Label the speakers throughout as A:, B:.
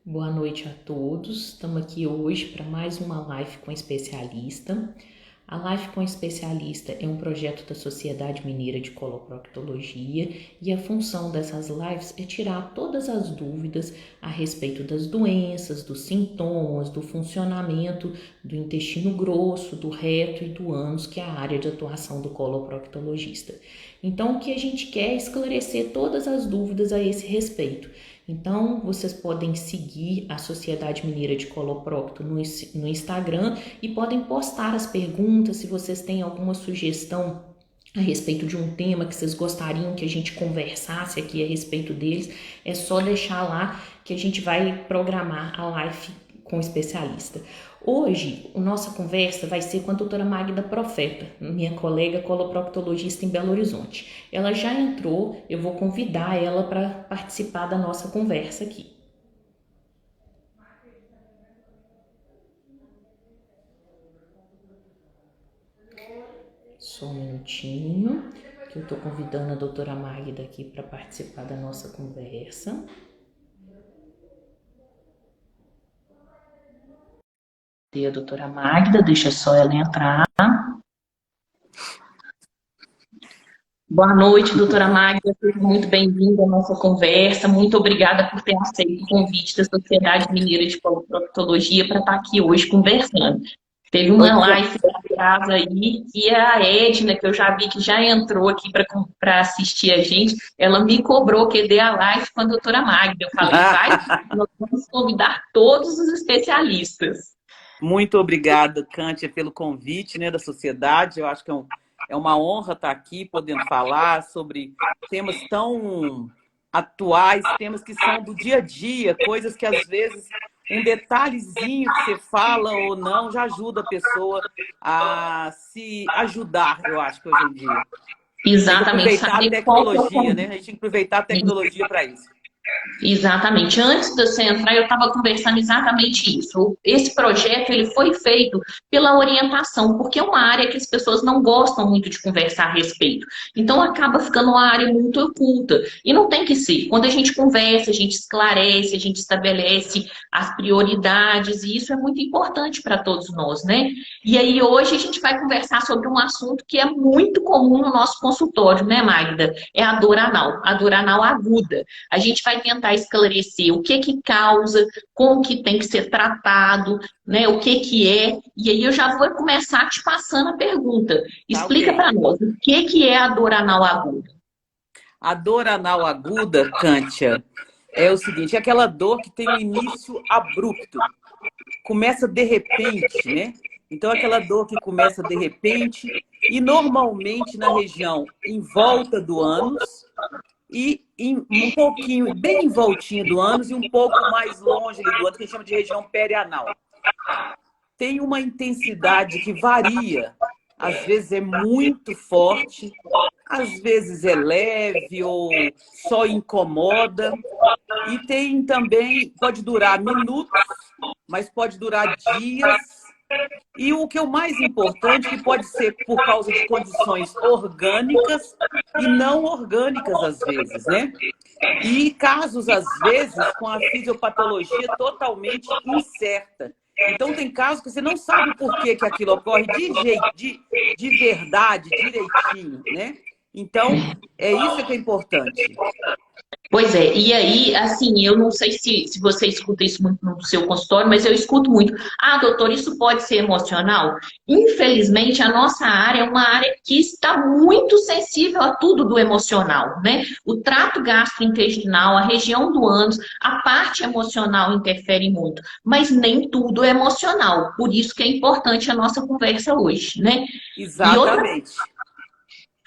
A: Boa noite a todos. Estamos aqui hoje para mais uma live com especialista. A live com especialista é um projeto da Sociedade Mineira de Coloproctologia e a função dessas lives é tirar todas as dúvidas a respeito das doenças, dos sintomas, do funcionamento do intestino grosso, do reto e do ânus, que é a área de atuação do coloproctologista. Então, o que a gente quer é esclarecer todas as dúvidas a esse respeito. Então, vocês podem seguir a Sociedade Mineira de Coloprocto no Instagram e podem postar as perguntas se vocês têm alguma sugestão a respeito de um tema que vocês gostariam que a gente conversasse aqui a respeito deles. É só deixar lá que a gente vai programar a live com o especialista. Hoje, a nossa conversa vai ser com a doutora Magda Profeta, minha colega coloproctologista em Belo Horizonte. Ela já entrou, eu vou convidar ela para participar da nossa conversa aqui. Só um minutinho, que eu estou convidando a doutora Magda aqui para participar da nossa conversa. E a doutora Magda, deixa só ela entrar. Boa noite, doutora Magda. Seja muito bem-vinda à nossa conversa. Muito obrigada por ter aceito o convite da Sociedade Mineira de Coloproctologia para estar aqui hoje conversando. Teve
B: Oi,
A: uma live atrás aí e a Edna, que eu já vi que já entrou aqui para assistir a gente, ela me cobrou que dê a live com a doutora Magda. Eu falei, vai, nós vamos convidar todos os especialistas.
B: muito obrigada, Cântia, pelo convite, né, da sociedade. Eu acho que é uma honra estar aqui podendo falar sobre temas tão atuais, temas que são do dia a dia, coisas que às vezes um detalhezinho que você fala ou não já ajuda a pessoa a se ajudar, eu acho que hoje em dia. Tem que
A: Exatamente,
B: aproveitar a
A: saber qual que é o
B: tecnologia, né? A gente tem que aproveitar a tecnologia para isso.
A: Exatamente. Antes de você entrar, eu estava conversando exatamente isso. Esse projeto ele foi feito pela orientação, porque é uma área que as pessoas não gostam muito de conversar a respeito. Então acaba ficando uma área muito oculta. E não tem que ser. Quando a gente conversa, a gente esclarece, a gente estabelece as prioridades, e isso é muito importante para todos nós, né? E aí hoje a gente vai conversar sobre um assunto que é muito comum no nosso consultório, né, Magda? É a dor anal aguda. A gente vai tentar esclarecer o que causa, como que tem que ser tratado, né? O que é. E aí eu já vou começar te passando a pergunta.
B: Tá
A: Explica
B: ok.
A: para nós o que é a dor anal aguda.
B: A dor anal aguda, Cântia, é o seguinte, é aquela dor que tem um início abrupto, começa de repente, né? Então, aquela dor que começa de repente e normalmente na região em volta do ânus e um pouquinho, bem em voltinha do ânus e um pouco mais longe ali do ânus, que a gente chama de região perianal. Tem uma intensidade que varia, às vezes é muito forte, às vezes é leve ou só incomoda. E tem também, pode durar minutos, mas pode durar dias. E o que é o mais importante, que pode ser por causa de condições orgânicas e não orgânicas às vezes, né? E casos, às vezes, com a fisiopatologia totalmente incerta. Então, tem casos que você não sabe por que que aquilo ocorre de verdade, direitinho, né? Então, é isso que é importante.
A: Pois é, e aí, assim, eu não sei se você escuta isso muito no seu consultório, mas eu escuto muito. Ah, doutor, isso pode ser emocional? Infelizmente, a nossa área é uma área que está muito sensível a tudo do emocional, né? O trato gastrointestinal, a região do ânus, a parte emocional interfere muito, mas nem tudo é emocional. Por isso que é importante a nossa conversa hoje, né? E
B: Exatamente.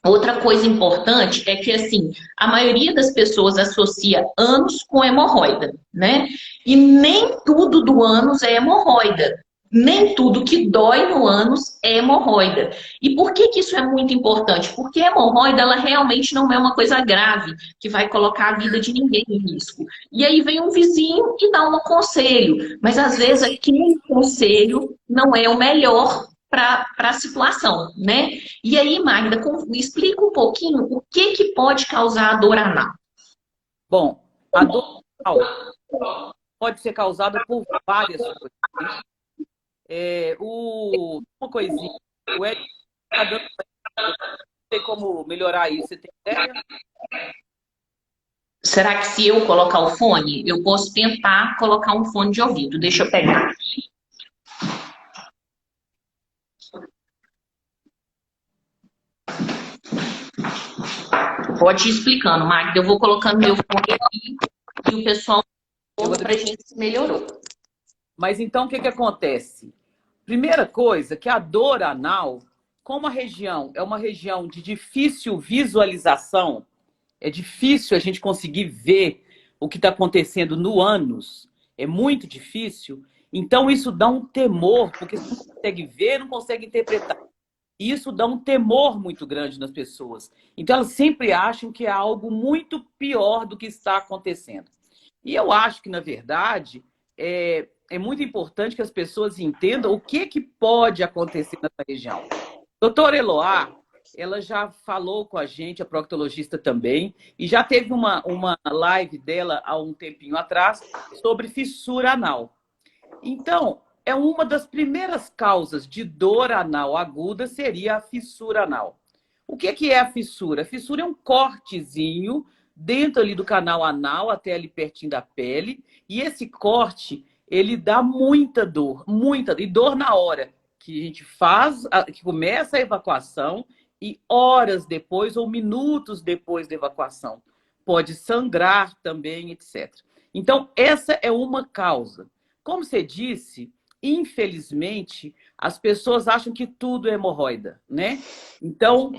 A: outra coisa importante é que, assim, a maioria das pessoas associa ânus com hemorroida, né? E nem tudo do ânus é hemorroida. Nem tudo que dói no ânus é hemorroida. E por que que isso é muito importante? Porque a hemorroida, ela realmente não é uma coisa grave, que vai colocar a vida de ninguém em risco. E aí vem um vizinho e dá um conselho. Mas, às vezes, aquele conselho não é o melhor para a situação, né? E aí, Magda, explica um pouquinho o que pode causar a dor anal.
B: Bom, a dor anal pode ser causada por várias coisas, né? Uma coisinha, o Eric tá dando, não sei como melhorar isso, você tem ideia?
A: Será que se eu colocar o fone, eu posso tentar colocar um fone de ouvido? Deixa eu pegar. Pode ir explicando, Magda. Eu vou colocando meu fone aqui e o pessoal
B: Eu vou...
A: para a gente se melhorou.
B: Mas então, o que que acontece? Primeira coisa, que a dor anal, como a região é uma região de difícil visualização, é difícil a gente conseguir ver o que está acontecendo no ânus, é muito difícil. Então, isso dá um temor, porque você não consegue ver, não consegue interpretar. E isso dá um temor muito grande nas pessoas. Então, elas sempre acham que é algo muito pior do que está acontecendo. E eu acho que, na verdade, é muito importante que as pessoas entendam o que pode acontecer nessa região. Doutora Eloá, ela já falou com a gente, a proctologista também, e já teve uma live dela há um tempinho atrás sobre fissura anal. Então, é uma das primeiras causas de dor anal aguda seria a fissura anal. O que é a fissura? A fissura é um cortezinho dentro ali do canal anal, até ali pertinho da pele, e esse corte, ele dá muita, e dor na hora que a gente faz, que começa a evacuação e horas depois ou minutos depois da evacuação. Pode sangrar também, etc. Então, essa é uma causa. Como você disse, infelizmente, as pessoas acham que tudo é hemorroida, né? Então,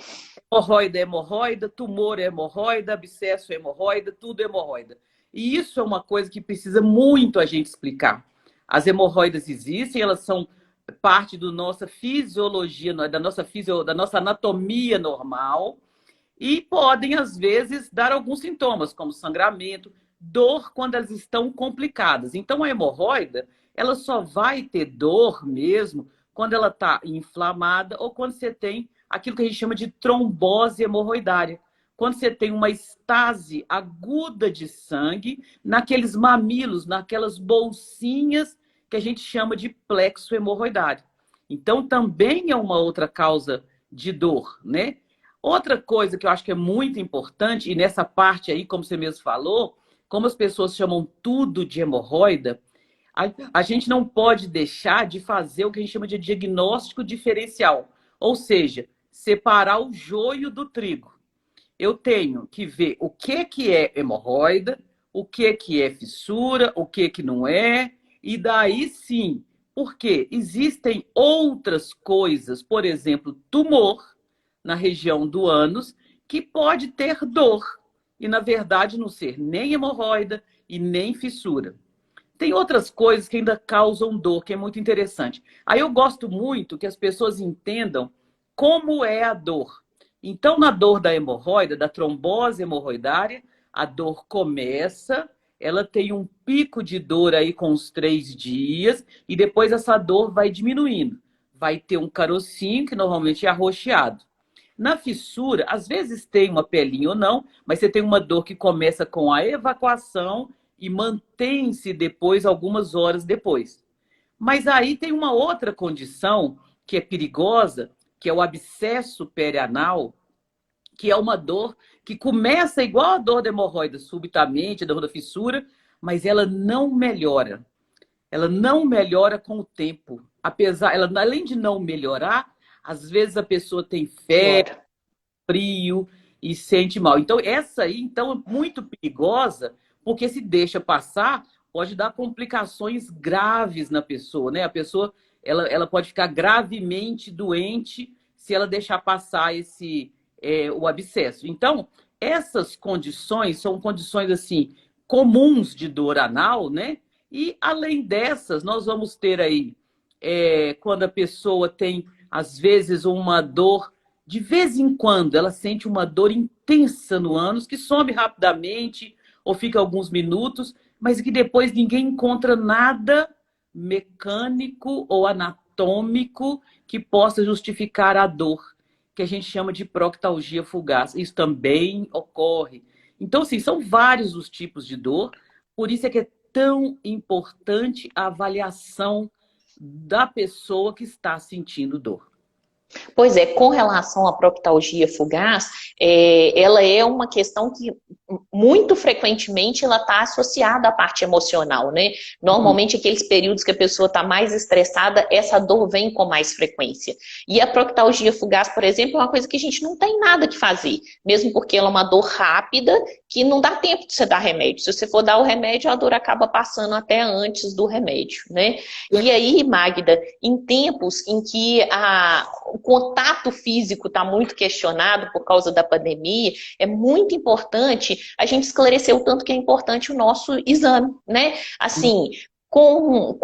B: hemorroida é hemorroida, tumor é hemorroida, abscesso é hemorroida, tudo é hemorroida. E isso é uma coisa que precisa muito a gente explicar. As hemorroidas existem, elas são parte da nossa fisiologia, da nossa anatomia normal, e podem, às vezes, dar alguns sintomas, como sangramento, dor, quando elas estão complicadas. Então, a hemorroida, ela só vai ter dor mesmo quando ela está inflamada ou quando você tem aquilo que a gente chama de trombose hemorroidária. Quando você tem uma estase aguda de sangue naqueles mamilos, naquelas bolsinhas que a gente chama de plexo hemorroidário. Então, também é uma outra causa de dor, né? Outra coisa que eu acho que é muito importante, e nessa parte aí, como você mesmo falou, como as pessoas chamam tudo de hemorroida, a gente não pode deixar de fazer o que a gente chama de diagnóstico diferencial. Ou seja, separar o joio do trigo. Eu tenho que ver o que é hemorroida, o que é fissura, o que não é, e daí sim, porque existem outras coisas, por exemplo, tumor na região do ânus, que pode ter dor, e na verdade não ser nem hemorroida e nem fissura. Tem outras coisas que ainda causam dor, que é muito interessante. Aí eu gosto muito que as pessoas entendam como é a dor. Então, na dor da hemorroida, da trombose hemorroidária, a dor começa, ela tem um pico de dor aí com uns 3 dias, e depois essa dor vai diminuindo. Vai ter um carocinho, que normalmente é arroxeado. Na fissura, às vezes tem uma pelinha ou não, mas você tem uma dor que começa com a evacuação e mantém-se depois, algumas horas depois. Mas aí tem uma outra condição que é perigosa, que é o abscesso perianal, que é uma dor que começa igual a dor da hemorroida, subitamente, a dor da fissura, mas ela não melhora. Ela não melhora com o tempo. Além de não melhorar, às vezes a pessoa tem febre, frio e sente mal. Então, essa aí, então, é muito perigosa, porque se deixa passar, pode dar complicações graves na pessoa, né? A pessoa, ela pode ficar gravemente doente se ela deixar passar o abscesso. Então, essas condições são condições, assim, comuns de dor anal, né? E, além dessas, nós vamos ter aí, quando a pessoa tem, às vezes, uma dor. De vez em quando, ela sente uma dor intensa no ânus, que some rapidamente ou fica alguns minutos, mas que depois ninguém encontra nada mecânico ou anatômico que possa justificar a dor, que a gente chama de proctalgia fugaz. Isso também ocorre. Então, assim, são vários os tipos de dor, por isso é que é tão importante a avaliação da pessoa que está sentindo dor?
C: Pois é, com relação à proctalgia fugaz, ela é uma questão que muito frequentemente ela está associada à parte emocional, né? Normalmente aqueles períodos que a pessoa está mais estressada, essa dor vem com mais frequência. E a proctalgia fugaz, por exemplo, é uma coisa que a gente não tem nada que fazer, mesmo porque ela é uma dor rápida que não dá tempo de você dar remédio. Se você for dar o remédio, a dor acaba passando até antes do remédio, né? E aí, Magda, em tempos em que o contato físico está muito questionado por causa da pandemia, é muito importante a gente esclarecer o tanto que é importante o nosso exame, né? Assim, com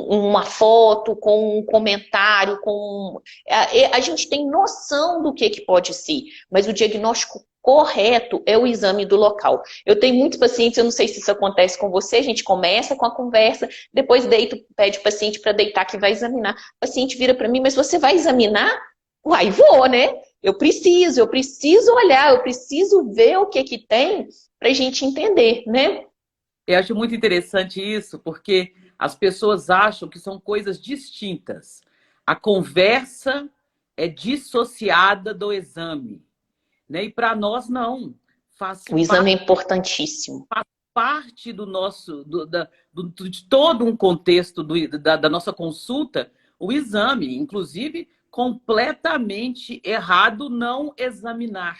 C: uma foto, com um comentário, a gente tem noção do que pode ser, mas o diagnóstico correto é o exame do local. Eu tenho muitos pacientes, eu não sei se isso acontece com você, a gente começa com a conversa, depois pede o paciente para deitar que vai examinar. O paciente vira para mim, mas você vai examinar? Uai, vou, né? Eu preciso olhar, eu preciso ver o que tem para a gente entender, né?
B: Eu acho muito interessante isso, porque as pessoas acham que são coisas distintas. A conversa é dissociada do exame, né? E para nós, não.
C: O exame é importantíssimo.
B: Faz parte do nosso, de todo um contexto da nossa consulta, o exame, inclusive completamente errado não examinar.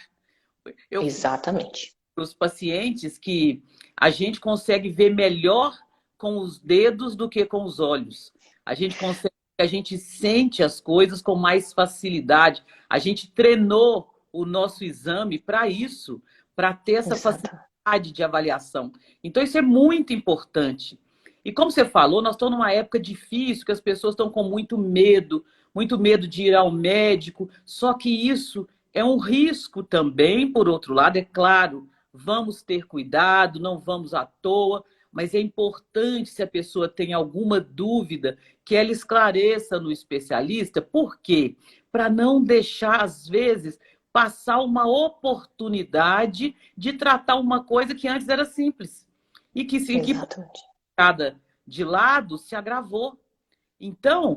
C: Exatamente.
B: Para os pacientes que a gente consegue ver melhor com os dedos do que com os olhos. A gente sente as coisas com mais facilidade. A gente treinou o nosso exame para isso, para ter essa facilidade de avaliação. Então, isso é muito importante. E como você falou, nós estamos numa época difícil, que as pessoas estão com muito medo de ir ao médico. Só que isso é um risco também, por outro lado, é claro. Vamos ter cuidado, não vamos à toa, mas é importante, se a pessoa tem alguma dúvida, que ela esclareça no especialista. Por quê? Para não deixar, às vezes, passar uma oportunidade de tratar uma coisa que antes era simples. E que, se cada de lado, se agravou. Então,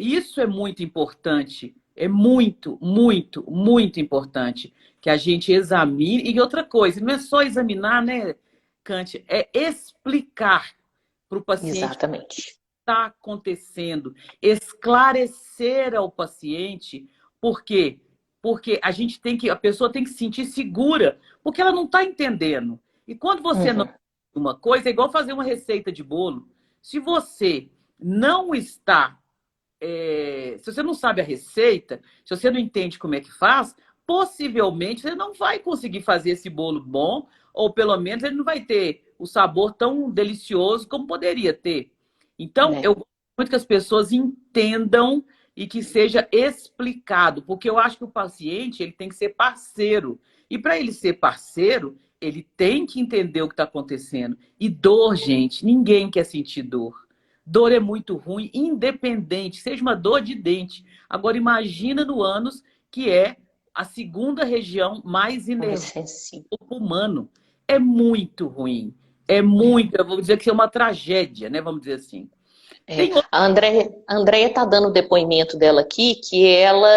B: isso é muito importante. É muito, muito, muito importante que a gente examine. E outra coisa, não é só examinar, né, Kant? É explicar para o paciente o que está acontecendo. Esclarecer ao paciente. Por quê? Porque a pessoa tem que se sentir segura, porque ela não está entendendo. E quando você não entende uma coisa, é igual fazer uma receita de bolo. Se você não está se você não sabe a receita, se você não entende como é que faz, possivelmente você não vai conseguir fazer esse bolo bom, ou pelo menos ele não vai ter o sabor tão delicioso como poderia ter. Então, eu gosto muito que as pessoas entendam e que seja explicado, porque eu acho que o paciente ele tem que ser parceiro. E para ele ser parceiro, ele tem que entender o que está acontecendo. E dor, gente, ninguém quer sentir dor. Dor é muito ruim, independente, seja uma dor de dente. Agora, imagina no ânus, que é a segunda região mais inervada do corpo humano. É muito ruim. É muito, eu vou dizer que é uma tragédia, né? Vamos dizer assim.
C: A Andréia está dando o depoimento dela aqui, que ela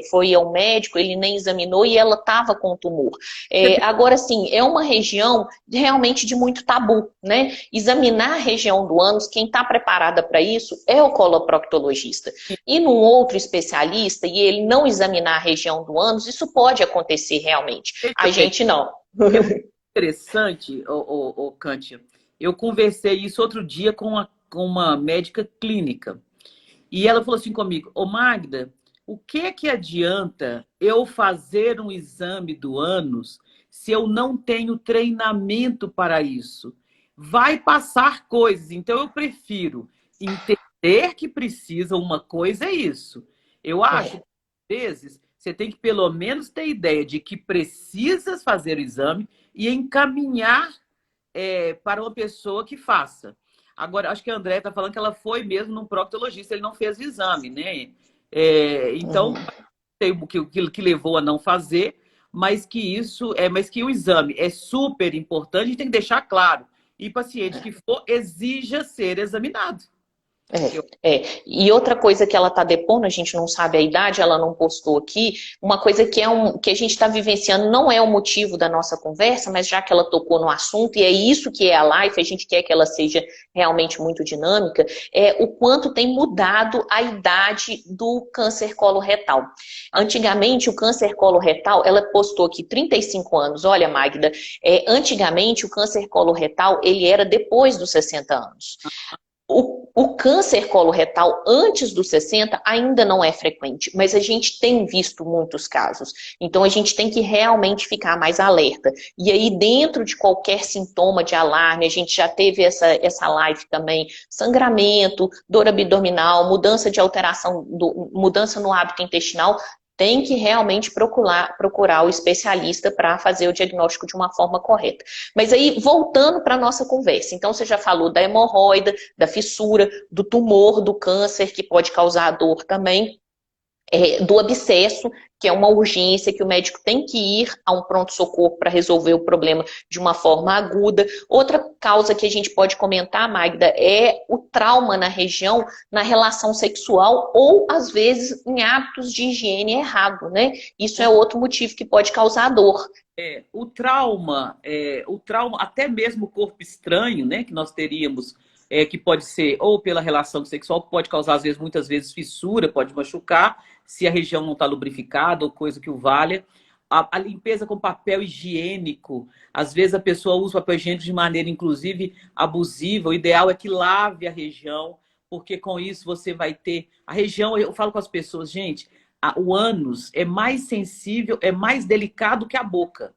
C: foi ao médico, ele nem examinou e ela estava com tumor. Agora, sim, é uma região realmente de muito tabu, né? Examinar a região do ânus, quem está preparada para isso é o coloproctologista. E num outro especialista, e ele não examinar a região do ânus, isso pode acontecer realmente. A gente não.
B: É interessante, Cântia. Eu conversei isso outro dia com uma médica clínica. E ela falou assim comigo: ô Magda, o que adianta eu fazer um exame do ânus se eu não tenho treinamento para isso? Vai passar coisas. Então eu prefiro entender que precisa uma coisa, é isso. Eu acho que às vezes você tem que pelo menos ter ideia de que precisas fazer o exame e encaminhar para uma pessoa que faça. Agora, acho que a Andréia está falando que ela foi mesmo num proctologista, ele não fez o exame, né? Então, não sei o que levou a não fazer, mas que o exame é super importante, a gente tem que deixar claro. E paciente que for, exija ser examinado.
C: E outra coisa que ela está depondo, a gente não sabe a idade, ela não postou aqui, uma coisa que a gente está vivenciando, não é o motivo da nossa conversa, mas já que ela tocou no assunto, e é isso que é a live, a gente quer que ela seja realmente muito dinâmica, é o quanto tem mudado a idade do câncer coloretal. Antigamente, o câncer coloretal, ela postou aqui 35 anos, olha, Magda, antigamente o câncer coloretal, ele era depois dos 60 anos. O câncer coloretal antes dos 60 ainda não é frequente, mas a gente tem visto muitos casos. Então a gente tem que realmente ficar mais alerta. E aí, dentro de qualquer sintoma de alarme, a gente já teve essa live também, sangramento, dor abdominal, mudança de alteração, mudança no hábito intestinal, tem que realmente procurar o especialista para fazer o diagnóstico de uma forma correta. Mas aí, voltando para a nossa conversa, então você já falou da hemorroida, da fissura, do tumor, do câncer, que pode causar dor também, do abscesso, que é uma urgência que o médico tem que ir a um pronto-socorro para resolver o problema de uma forma aguda. Outra causa que a gente pode comentar, Magda, é o trauma na região, na relação sexual ou, às vezes, em hábitos de higiene errado, né? Isso é outro motivo que pode causar dor.
B: O trauma, até mesmo o corpo estranho, né, que nós teríamos, que pode ser ou pela relação sexual, pode causar, às vezes, muitas vezes, fissura, pode machucar, se a região não está lubrificada ou coisa que o valha. A limpeza com papel higiênico, às vezes a pessoa usa papel higiênico de maneira, inclusive, abusiva. O ideal é que lave a região, porque com isso você vai ter... A região, eu falo com as pessoas, gente, o ânus é mais sensível, é mais delicado que a boca.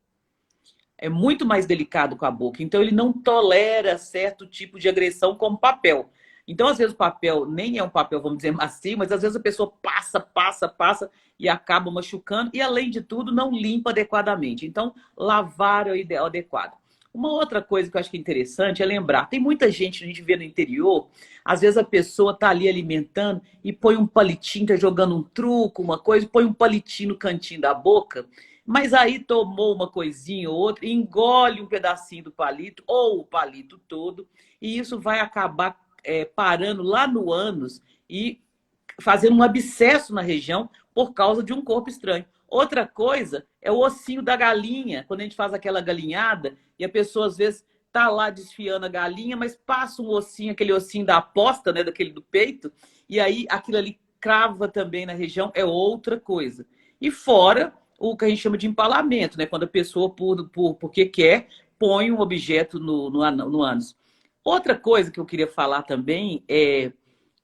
B: É muito mais delicado com a boca. Então, ele não tolera certo tipo de agressão como papel. Então, às vezes, o papel nem é um papel, vamos dizer, macio, mas às vezes a pessoa passa e acaba machucando. E, além de tudo, não limpa adequadamente. Então, lavar é o ideal adequado. Uma outra coisa que eu acho que é interessante é lembrar. Tem muita gente, a gente vê no interior, às vezes a pessoa está ali alimentando e põe um palitinho, está jogando um truco, uma coisa, põe um palitinho no cantinho da boca, mas aí tomou uma coisinha ou outra, engole um pedacinho do palito ou o palito todo, e isso vai acabar parando lá no ânus e fazendo um abscesso na região por causa de um corpo estranho. Outra coisa é o ossinho da galinha, quando a gente faz aquela galinhada e a pessoa às vezes tá lá desfiando a galinha, mas passa um ossinho, aquele ossinho da aposta, né, daquele do peito, e aí aquilo ali crava também na região, é outra coisa. E fora o que a gente chama de empalamento, né, quando a pessoa, porque quer, põe um objeto no ânus. Outra coisa que eu queria falar também é,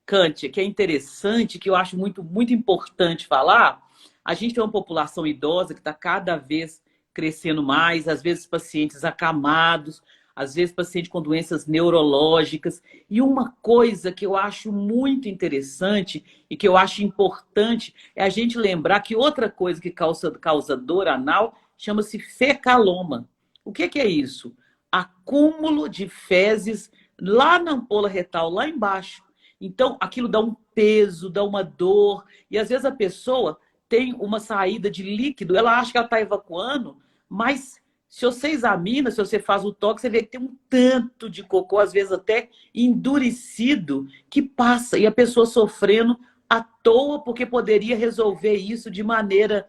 B: Kant, que é interessante, que eu acho muito, muito importante falar. A gente tem uma população idosa que está cada vez crescendo mais, às vezes pacientes acamados, às vezes pacientes com doenças neurológicas. E uma coisa que eu acho muito interessante e que eu acho importante é a gente lembrar que outra coisa que causa dor anal chama-se fecaloma. O que é isso? Acúmulo de fezes lá na ampola retal, lá embaixo. Então, aquilo dá um peso, dá uma dor, e às vezes a pessoa tem uma saída de líquido, ela acha que ela está evacuando, mas se você examina, se você faz o toque, você vê que tem um tanto de cocô, às vezes até endurecido, que passa, e a pessoa sofrendo à toa, porque poderia resolver isso de maneira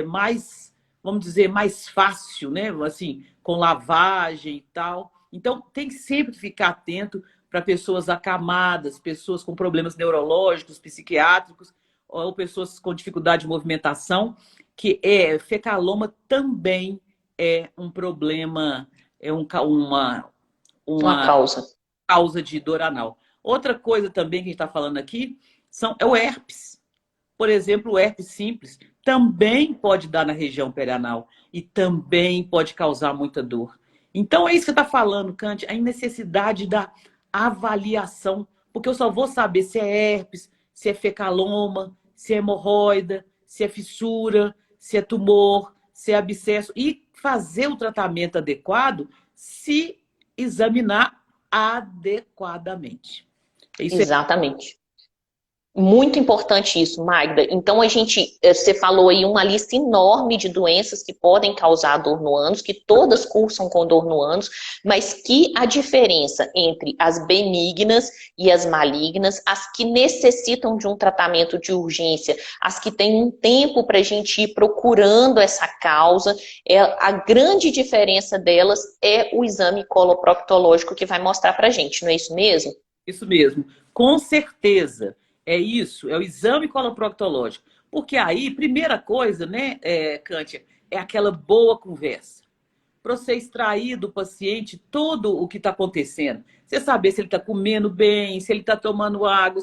B: mais, vamos dizer, mais fácil, né? Assim, com lavagem e tal. Então, tem que sempre ficar atento para pessoas acamadas, pessoas com problemas neurológicos, psiquiátricos, ou pessoas com dificuldade de movimentação, que fecaloma também é um problema, uma causa de dor anal. Outra coisa também que a gente está falando aqui é o herpes. Por exemplo, o herpes simples também pode dar na região perianal e também pode causar muita dor. Então, é isso que você está falando, Kant, a necessidade da avaliação, porque eu só vou saber se é herpes, se é fecaloma, se é hemorroida, se é fissura, se é tumor, se é abscesso, e fazer o tratamento adequado se examinar adequadamente.
C: Exatamente. Muito importante isso, Magda. Então, você falou aí uma lista enorme de doenças que podem causar dor no ânus, que todas cursam com dor no ânus, mas que a diferença entre as benignas e as malignas, as que necessitam de um tratamento de urgência, as que têm um tempo para a gente ir procurando essa causa, a grande diferença delas é o exame coloproctológico que vai mostrar para a gente, não é isso mesmo?
B: Isso mesmo, com certeza. É isso, é o exame coloproctológico. Porque aí, primeira coisa, né, Cântia, é aquela boa conversa. Para você extrair do paciente todo o que está acontecendo. Você saber se ele está comendo bem, se ele está tomando água,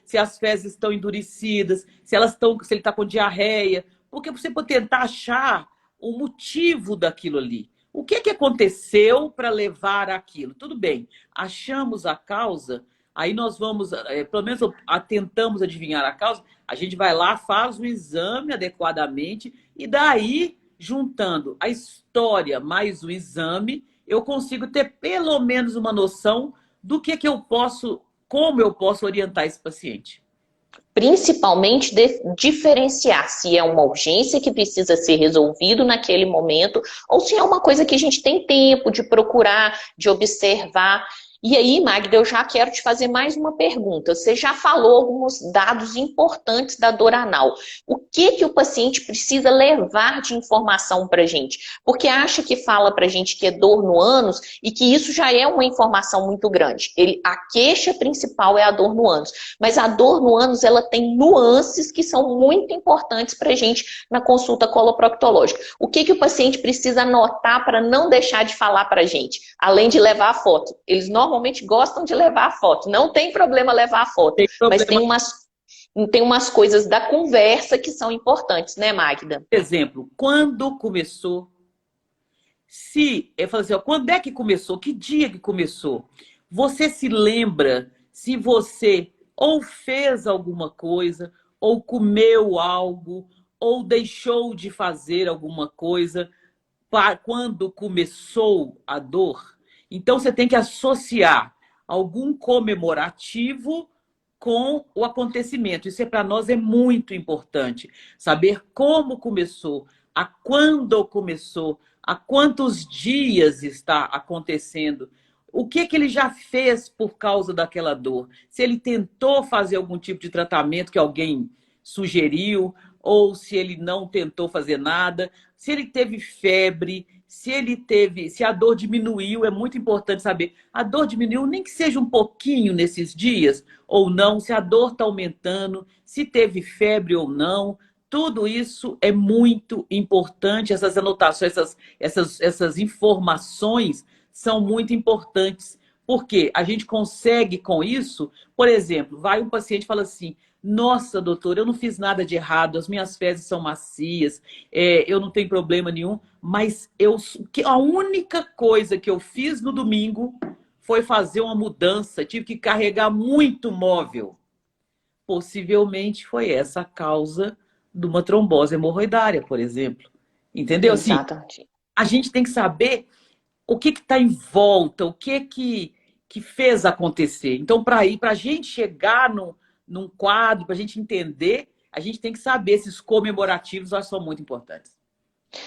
B: se as fezes estão endurecidas, se ele está com diarreia. Porque você pode tentar achar o motivo daquilo ali. O que aconteceu para levar aquilo? Tudo bem, achamos a causa, aí nós vamos, pelo menos tentamos adivinhar a causa, a gente vai lá, faz o exame adequadamente e daí, juntando a história mais o exame, eu consigo ter pelo menos uma noção do que eu posso, como eu posso orientar esse paciente.
C: Principalmente diferenciar se é uma urgência que precisa ser resolvido naquele momento ou se é uma coisa que a gente tem tempo de procurar, de observar. E aí, Magda, eu já quero te fazer mais uma pergunta. Você já falou alguns dados importantes da dor anal. O que o paciente precisa levar de informação para a gente? Porque acha que fala para a gente que é dor no ânus e que isso já é uma informação muito grande. A queixa principal é a dor no ânus. Mas a dor no ânus, ela tem nuances que são muito importantes para a gente na consulta coloproctológica. O que o paciente precisa anotar para não deixar de falar para a gente? Além de levar a foto. Eles normalmente gostam de levar a foto. Não tem problema levar a foto. Mas tem umas coisas da conversa que são importantes, né, Magda?
B: Por exemplo, quando começou? Eu falo assim, ó, quando é que começou? Que dia que começou? Você se lembra se você ou fez alguma coisa, ou comeu algo, ou deixou de fazer alguma coisa quando começou a dor? Então, você tem que associar algum comemorativo com o acontecimento. Isso para nós é muito importante. Saber como começou, a quando começou, há quantos dias está acontecendo, o que ele já fez por causa daquela dor. Se ele tentou fazer algum tipo de tratamento que alguém sugeriu, ou se ele não tentou fazer nada, se ele teve febre, se a dor diminuiu, é muito importante saber. A dor diminuiu, nem que seja um pouquinho nesses dias, ou não, se a dor está aumentando, se teve febre ou não. Tudo isso é muito importante, essas anotações, essas informações são muito importantes, porque a gente consegue com isso, por exemplo, vai um paciente e fala assim, nossa, doutor, eu não fiz nada de errado, as minhas fezes são macias, eu não tenho problema nenhum, mas a única coisa que eu fiz no domingo foi fazer uma mudança, tive que carregar muito móvel. Possivelmente foi essa a causa de uma trombose hemorroidária, por exemplo. Entendeu?
C: Exatamente.
B: Assim, a gente tem que saber o que está em volta, o que fez acontecer. Então, para a gente chegar num quadro, para a gente entender, a gente tem que saber esses comemorativos, acho que são muito importantes.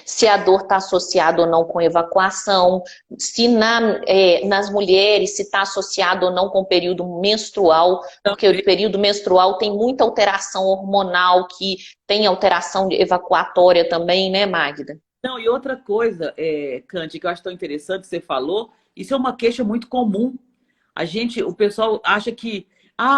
C: Se a dor está associada ou não com evacuação, se nas mulheres, se está associado ou não com o período menstrual, porque o período menstrual tem muita alteração hormonal, que tem alteração evacuatória também, né, Magda?
B: Não, e outra coisa, Cante, que eu acho tão interessante que você falou, isso é uma queixa muito comum. O pessoal acha que,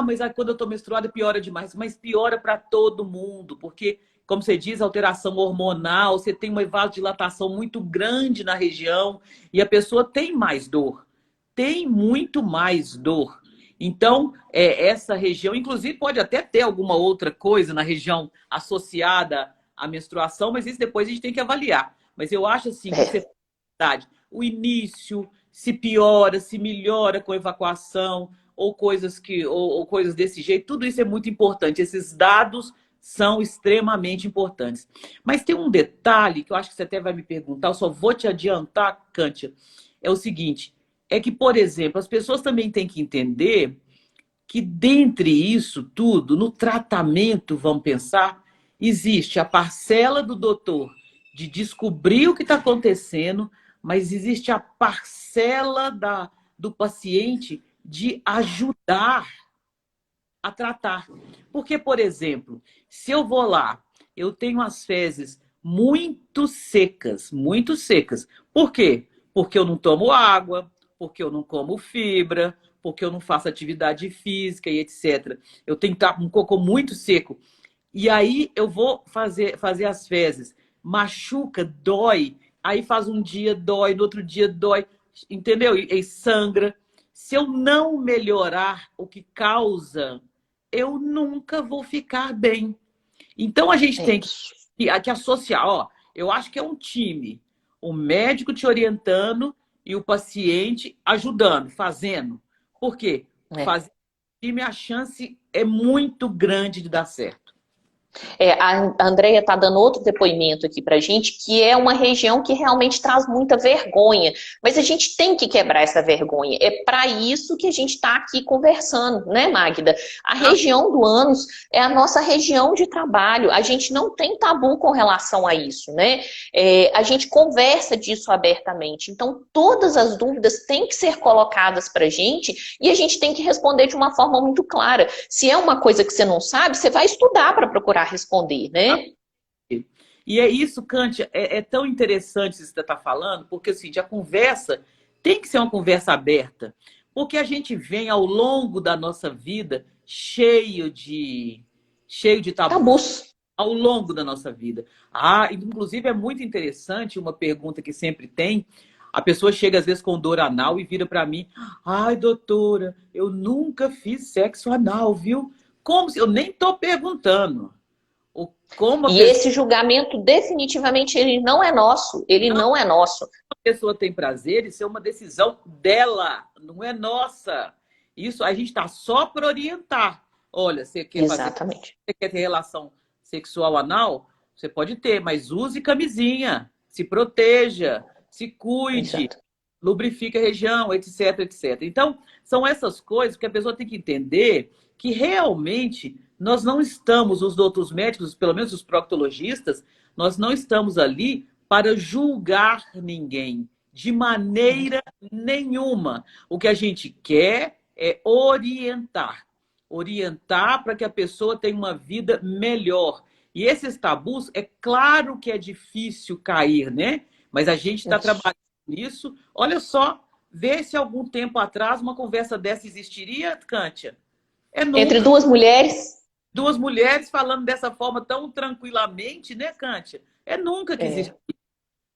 B: mas quando eu estou menstruada piora demais, mas piora para todo mundo, porque, como você diz, alteração hormonal, você tem uma vasodilatação muito grande na região e a pessoa tem mais dor, tem muito mais dor. Então, essa região, inclusive, pode até ter alguma outra coisa na região associada à menstruação, mas isso depois a gente tem que avaliar. Mas eu acho assim, que você tem o início, se piora, se melhora com evacuação, ou coisas desse jeito, tudo isso é muito importante. Esses dados são extremamente importantes. Mas tem um detalhe que eu acho que você até vai me perguntar, eu só vou te adiantar, Cântia, é o seguinte, é que, por exemplo, as pessoas também têm que entender que dentre isso tudo, no tratamento, vamos pensar, existe a parcela do doutor de descobrir o que está acontecendo, mas existe a parcela do paciente de ajudar a tratar. Porque, por exemplo, se eu vou lá, eu tenho as fezes muito secas, muito secas. Por quê? Porque eu não tomo água, porque eu não como fibra, porque eu não faço atividade física e etc. Eu tenho que estar com um cocô muito seco. E aí eu vou fazer as fezes. Machuca, dói. Aí faz um dia, dói, no outro dia dói. Entendeu? E sangra. Se eu não melhorar o que causa, eu nunca vou ficar bem. Então a gente tem
C: Isso.
B: que associar. Ó, eu acho que é um time. O médico te orientando e o paciente ajudando, fazendo. Por quê?
C: É.
B: Fazer time, a chance é muito grande de dar certo.
C: A Andrea está dando outro depoimento aqui para a gente, que é uma região que realmente traz muita vergonha. Mas a gente tem que quebrar essa vergonha. É para isso que a gente está aqui conversando, né, Magda? A região do ânus é a nossa região de trabalho. A gente não tem tabu com relação a isso, né? A gente conversa disso abertamente. Então, todas as dúvidas têm que ser colocadas para a gente e a gente tem que responder de uma forma muito clara. Se é uma coisa que você não sabe, você vai estudar para procurar responder, né?
B: E é isso, Cântia, é tão interessante isso que você está falando, porque assim, a conversa tem que ser uma conversa aberta, porque a gente vem ao longo da nossa vida cheio de tabus,
C: Tabus.
B: ao longo da nossa vida. Ah, inclusive é muito interessante uma pergunta que sempre tem. A pessoa chega às vezes com dor anal e vira para mim: ai, doutora, eu nunca fiz sexo anal, viu? Como se eu nem estou perguntando. Como
C: E esse julgamento definitivamente ele não é nosso, ele não é nosso.
B: a pessoa tem prazer, isso é uma decisão dela, não é nossa. Isso a gente está só para orientar. Olha,
C: Exatamente.
B: você quer ter relação sexual anal? Você pode ter, mas use camisinha, se proteja, se cuide,
C: Exato.
B: lubrifique a região, etc, etc. Então, são essas coisas que a pessoa tem que entender que realmente nós não estamos, os outros médicos, pelo menos os proctologistas, nós não estamos ali para julgar ninguém, de maneira nenhuma. O que a gente quer é orientar. Orientar para que a pessoa tenha uma vida melhor. E esses tabus, é claro que é difícil cair, né? Mas a gente está trabalhando nisso. Olha só, vê se algum tempo atrás uma conversa dessa existiria, Cântia. É
C: Entre
B: nunca.
C: duas mulheres.
B: Duas mulheres falando dessa forma tão tranquilamente, né, Cântia? É nunca que existe.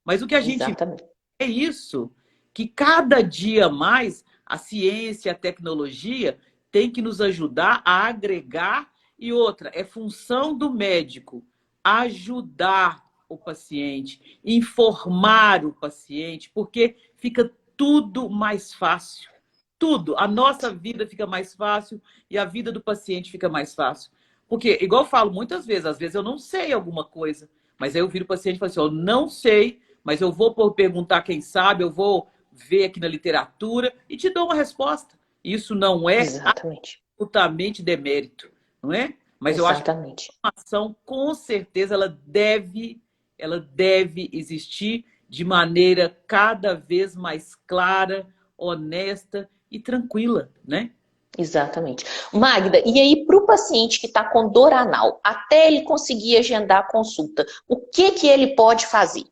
B: Mas o que a gente vê
C: Exatamente.
B: é isso, que cada dia mais a ciência, a tecnologia tem que nos ajudar a agregar. E outra, é função do médico ajudar o paciente, informar o paciente, porque fica tudo mais fácil. Tudo. A nossa vida fica mais fácil e a vida do paciente fica mais fácil. Porque, igual eu falo muitas vezes, às vezes eu não sei alguma coisa, mas aí eu viro o paciente e falo assim: eu não sei, mas eu vou perguntar quem sabe, eu vou ver aqui na literatura e te dou uma resposta. Isso não é
C: Exatamente.
B: absolutamente demérito, não é? Mas eu acho que
C: Exatamente.
B: a ação, com certeza, ela deve existir de maneira cada vez mais clara, honesta e tranquila, né?
C: Exatamente. Magda, e aí para o paciente que está com dor anal, até ele conseguir agendar a consulta, o que que ele pode fazer?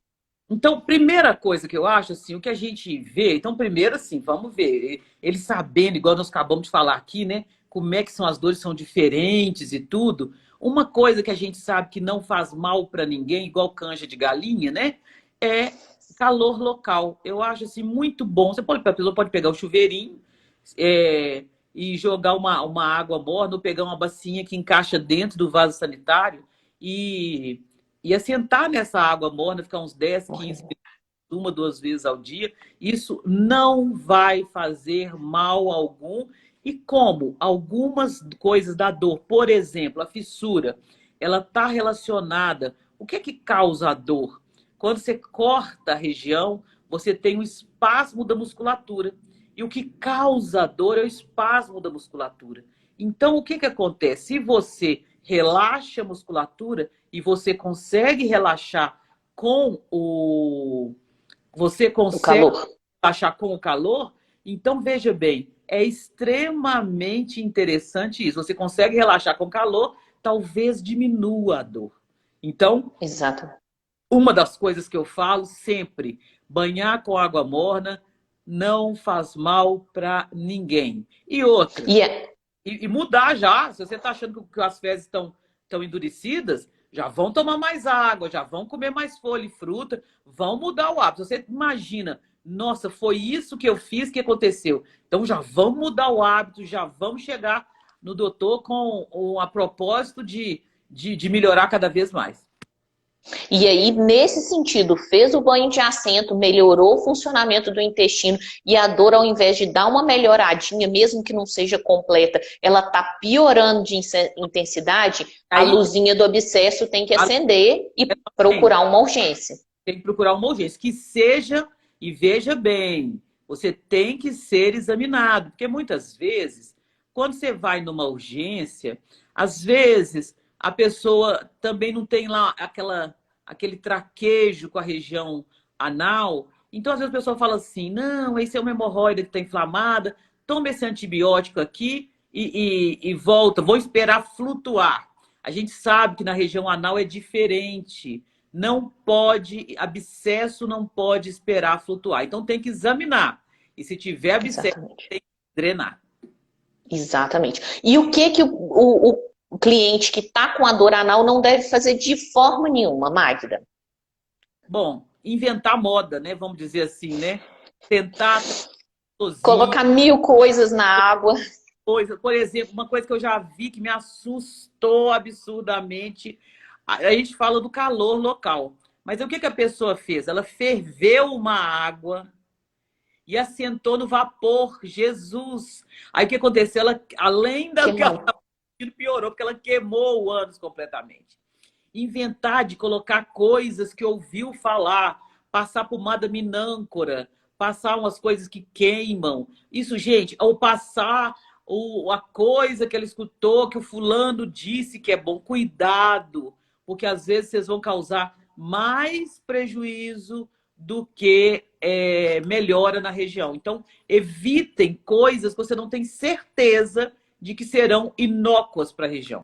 B: Então, primeira coisa que eu acho, assim, o que a gente vê, então, primeiro, assim, vamos ver, ele sabendo, igual nós acabamos de falar aqui, né, como é que são as dores, são diferentes e tudo. Uma coisa que a gente sabe que não faz mal para ninguém, igual canja de galinha, né, é calor local. Eu acho, assim, muito bom. A pessoa pode pegar o chuveirinho, e jogar uma água morna, ou pegar uma bacinha que encaixa dentro do vaso sanitário e assentar nessa água morna, ficar uns 10, 15 minutos, uma, duas vezes ao dia. Isso não vai fazer mal algum. E como algumas coisas da dor, por exemplo, a fissura, ela está relacionada. O que é que causa a dor? Quando você corta a região, você tem um espasmo da musculatura. E o que causa a dor é o espasmo da musculatura. Então, o que que acontece? Se você relaxa a musculatura e você consegue relaxar com o... Você
C: O
B: consegue
C: calor.
B: relaxar com o calor, então veja bem, é extremamente interessante isso. Você consegue relaxar com calor, talvez diminua a dor. Então,
C: Exato.
B: uma das coisas que eu falo sempre, banhar com água morna não faz mal para ninguém. E outra,
C: E é,
B: e mudar já, se você está achando que as fezes estão endurecidas, já vão tomar mais água, já vão comer mais folha e fruta, vão mudar o hábito. Você imagina, nossa, foi isso que eu fiz que aconteceu. Então já vamos mudar o hábito, já vamos chegar no doutor com a propósito de melhorar cada vez mais.
C: E aí, nesse sentido, fez o banho de assento, melhorou o funcionamento do intestino e a dor, ao invés de dar uma melhoradinha, mesmo que não seja completa, ela tá piorando de intensidade, a
B: Aí
C: luzinha do abscesso tem que acender e procurar uma urgência.
B: tem que procurar uma urgência, que seja, e veja bem, você tem que ser examinado, porque muitas vezes, quando você vai numa urgência, às vezes a pessoa também não tem lá aquele traquejo com a região anal, então às vezes a pessoa fala assim, não, esse é uma hemorroida que está inflamada, toma esse antibiótico aqui e volta, vou esperar flutuar. A gente sabe que na região anal é diferente, não pode, abscesso não pode esperar flutuar. Então tem que examinar. E se tiver abscesso,
C: Exatamente.
B: tem que drenar.
C: Exatamente. E o que o cliente que está com a dor anal não deve fazer de forma nenhuma, Magda?
B: Bom, inventar moda, né? Vamos dizer assim, né? Tentar sozinho.
C: Colocar 1000 coisas na água.
B: Por exemplo, uma coisa que eu já vi que me assustou absurdamente. A gente fala do calor local. Mas o que que a pessoa fez? Ela ferveu uma água e assentou no vapor. Jesus! Aí o que aconteceu? Ela, além da que ela estava sentindo, piorou, porque ela queimou o ânus completamente. Inventar de colocar coisas que ouviu falar, passar pomada minâncora, passar umas coisas que queimam. Isso, gente, ou passar a coisa que ela escutou, que o fulano disse que é bom. Cuidado, porque às vezes vocês vão causar mais prejuízo do que melhora na região. Então, evitem coisas que você não tem certeza de que serão inócuas para a região.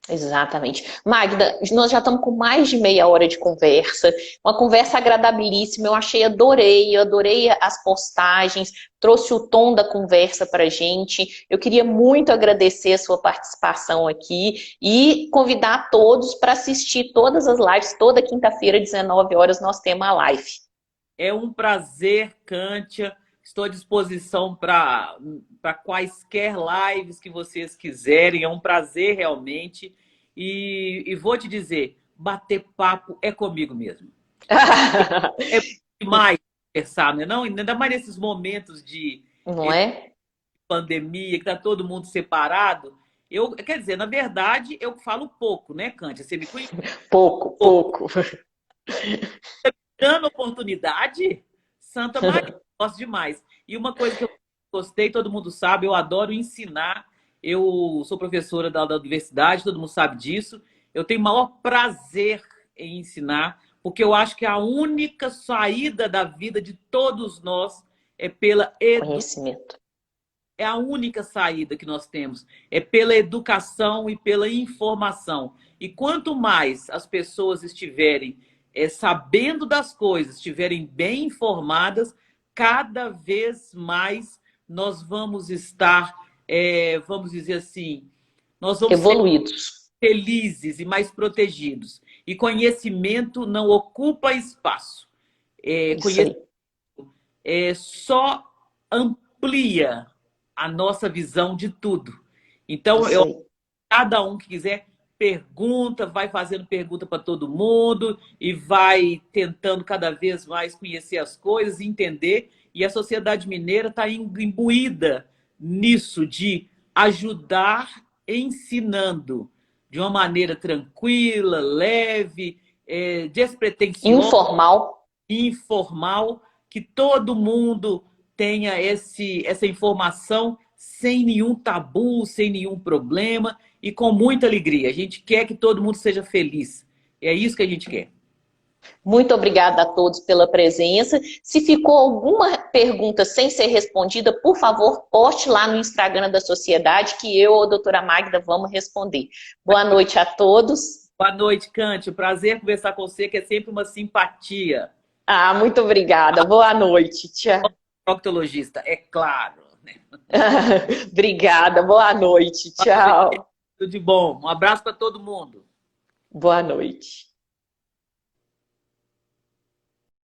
C: Exatamente. Magda, nós já estamos com mais de meia hora de conversa, uma conversa agradabilíssima, eu adorei as postagens, trouxe o tom da conversa para a gente. Eu queria muito agradecer a sua participação aqui e convidar todos para assistir todas as lives, toda quinta-feira, 19 horas, nós temos a live.
B: É um prazer, Cântia. Estou à disposição para quaisquer lives que vocês quiserem. É um prazer realmente. E vou te dizer, bater papo é comigo mesmo. É demais conversar, né? Não, ainda mais nesses momentos de
C: Não é?
B: pandemia, que está todo mundo separado. Quer dizer, na verdade, eu falo pouco, né, Cântia? Você me conhece?
C: Pouco.
B: Dando oportunidade, Santa Maria, gosto demais. E uma coisa que eu gostei, todo mundo sabe, eu adoro ensinar. Eu sou professora da universidade, todo mundo sabe disso. Eu tenho o maior prazer em ensinar, porque eu acho que a única saída da vida de todos nós é pela
C: Conhecimento.
B: É a única saída que nós temos. É pela educação e pela informação. E quanto mais as pessoas estiverem sabendo das coisas, estiverem bem informadas, cada vez mais nós vamos estar, vamos dizer assim, nós vamos
C: evoluídos.
B: Ser felizes e mais protegidos. E conhecimento não ocupa espaço. Conhecimento só amplia a nossa visão de tudo. Então, cada um que quiser pergunta, vai fazendo pergunta para todo mundo e vai tentando cada vez mais conhecer as coisas, entender. E a sociedade mineira está imbuída nisso de ajudar ensinando de uma maneira tranquila, leve, despretensiosa, informal, que todo mundo tenha essa informação sem nenhum tabu, sem nenhum problema e com muita alegria. A gente quer que todo mundo seja feliz. É isso que a gente quer.
C: Muito obrigada a todos pela presença. Se ficou alguma pergunta sem ser respondida, por favor, poste lá no Instagram da Sociedade que eu ou a doutora Magda vamos responder. Boa noite a todos.
B: Boa noite, Cante. Prazer conversar com você, que é sempre uma simpatia.
C: Ah, muito obrigada. Boa noite. Tchau.
B: Proctologista, é claro.
C: Obrigada. Boa noite. Tchau.
B: Tudo de bom. Um abraço para todo mundo.
C: Boa noite.